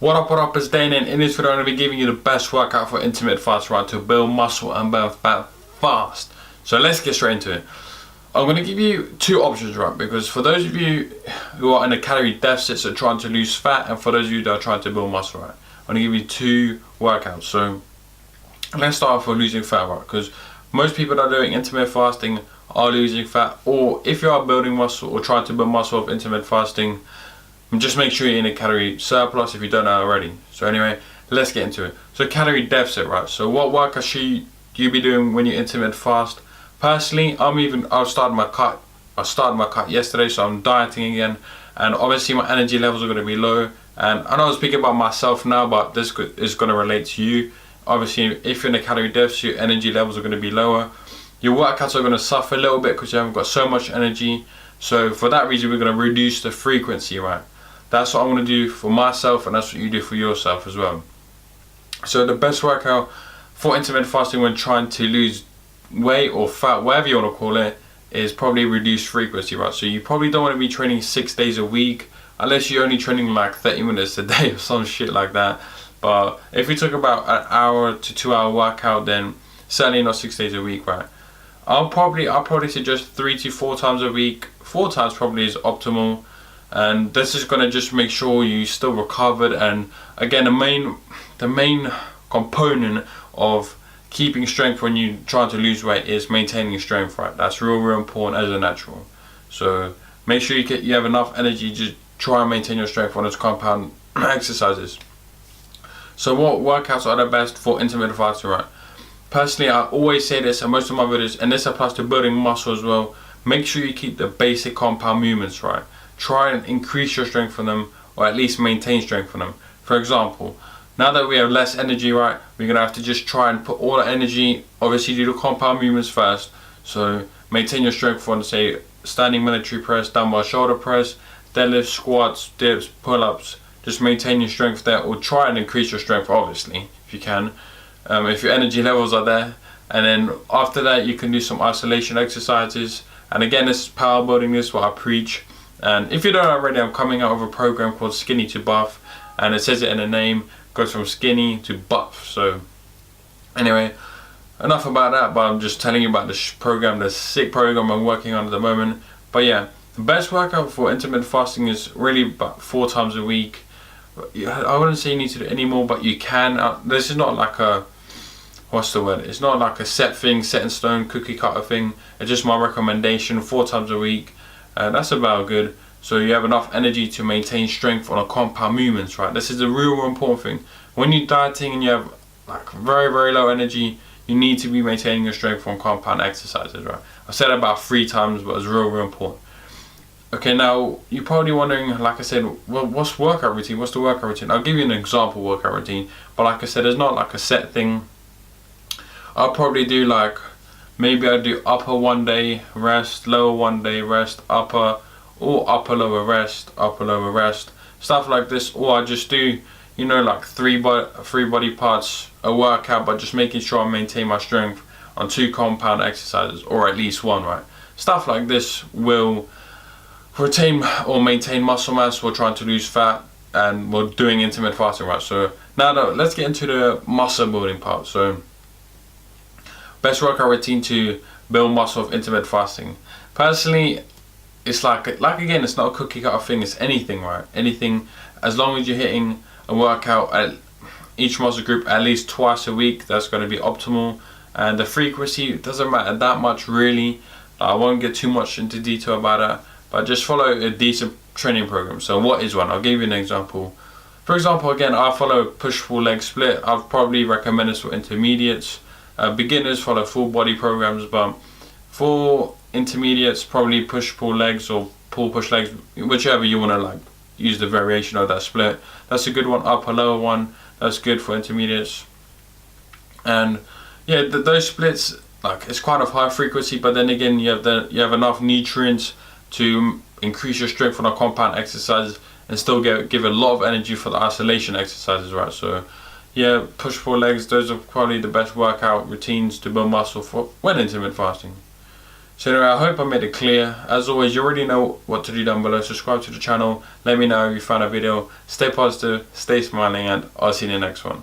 What up, it's Dane, and in this video I'm going to be giving you the best workout for intermittent fasting, right, to build muscle and burn fat fast. So let's get straight into it. I'm going to give you two options, right, because for those of you who are in a calorie deficit, so trying to lose fat, and for those of you that are trying to build muscle, right, I'm going to give you two workouts. So let's start off with losing fat, right, because most people that are doing intermittent fasting are losing fat, or if you are building muscle or trying to build muscle with intermittent fasting, just make sure you're in a calorie surplus if you don't know already. So anyway, let's get into it. So calorie deficit, right? So what workout should you be doing when you intermittent fast? Personally, I started my cut yesterday, so I'm dieting again, and obviously my energy levels are going to be low. And I know I'm speaking about myself now, but this is going to relate to you. Obviously, if you're in a calorie deficit, your energy levels are going to be lower. Your workouts are going to suffer a little bit because you haven't got so much energy. So for that reason, we're going to reduce the frequency, right? That's what I want to do for myself, and that's what you do for yourself as well. So the best workout for intermittent fasting when trying to lose weight or fat, whatever you want to call it, is probably reduced frequency, right? So you probably don't want to be training 6 days a week unless you're only training like 30 minutes a day or some shit like that. But if we talk about an hour to 2 hour workout, then certainly not 6 days a week, right? I'll probably suggest 3 to 4 times a week. 4 times probably is optimal. And this is going to just make sure you still recovered. And again, the main component of keeping strength when you try to lose weight is maintaining strength, right? That's real important as a natural. So make sure you have enough energy to try and maintain your strength on those compound exercises. So what workouts are the best for intermittent fasting, right? Personally, I always say this in most of my videos, and this applies to building muscle as well. Make sure you keep the basic compound movements, right? Try and increase your strength from them, or at least maintain strength from them. For example, now that we have less energy, right, we're going to have to just try and put all the energy, obviously do the compound movements first. So maintain your strength from, say, standing military press, dumbbell shoulder press, deadlifts, squats, dips, pull-ups. Just maintain your strength there, or try and increase your strength, obviously, if you can, if your energy levels are there. And then after that, you can do some isolation exercises. And again, this is power building, this is what I preach. And if you don't already, I'm coming out with a program called Skinny to Buff, and it says it in the name, goes from skinny to buff. So anyway, enough about that, but I'm just telling you about this program, the sick program I'm working on at the moment. But yeah, the best workout for intermittent fasting is really about 4 times a week. I wouldn't say you need to do any more, but you can. This is not like a, what's the word? It's not like a set thing, set in stone, cookie cutter thing. It's just my recommendation, 4 times a week. That's about good. So you have enough energy to maintain strength on a compound movements, right? This is a real important thing. When you're dieting and you have like very low energy, you need to be maintaining your strength on compound exercises, right? I said about 3 times, but it's real important. Okay, now you're probably wondering, like I said, well, what's workout routine? What's the workout routine? I'll give you an example workout routine, but like I said, it's not like a set thing. I'll probably do like, maybe I do upper 1 day rest, lower 1 day rest, upper, or upper lower rest, stuff like this. Or I just do, you know, like three body parts a workout, but just making sure I maintain my strength on 2 compound exercises, or at least 1, right? Stuff like this will retain or maintain muscle mass. We're trying to lose fat, and we're doing intermittent fasting, right? So now let's get into the muscle building part. So best workout routine to build muscle with intermittent fasting. Personally, it's like again, it's not a cookie cutter thing. It's anything, right? Anything, as long as you're hitting a workout at each muscle group at least twice a week, that's going to be optimal. And the frequency, it doesn't matter that much really. I won't get too much into detail about that, but just follow a decent training program. So what is one? I'll give you an example. For example, again, I follow push-pull leg split. I'd probably recommend this for intermediates. Beginners follow full body programs, but for intermediates, probably push-pull legs or pull-push legs, whichever you want to like use the variation of that split. That's a good one. Upper lower one, that's good for intermediates. And yeah, those splits, like, it's quite of high frequency, but then again, you have enough nutrients to increase your strength on a compound exercise and still give a lot of energy for the isolation exercises, right? So yeah, push-pull legs, those are probably the best workout routines to build muscle for when intermittent fasting. So anyway, I hope I made it clear. As always, you already know what to do down below. Subscribe to the channel. Let me know if you found a video. Stay positive, stay smiling, and I'll see you in the next one.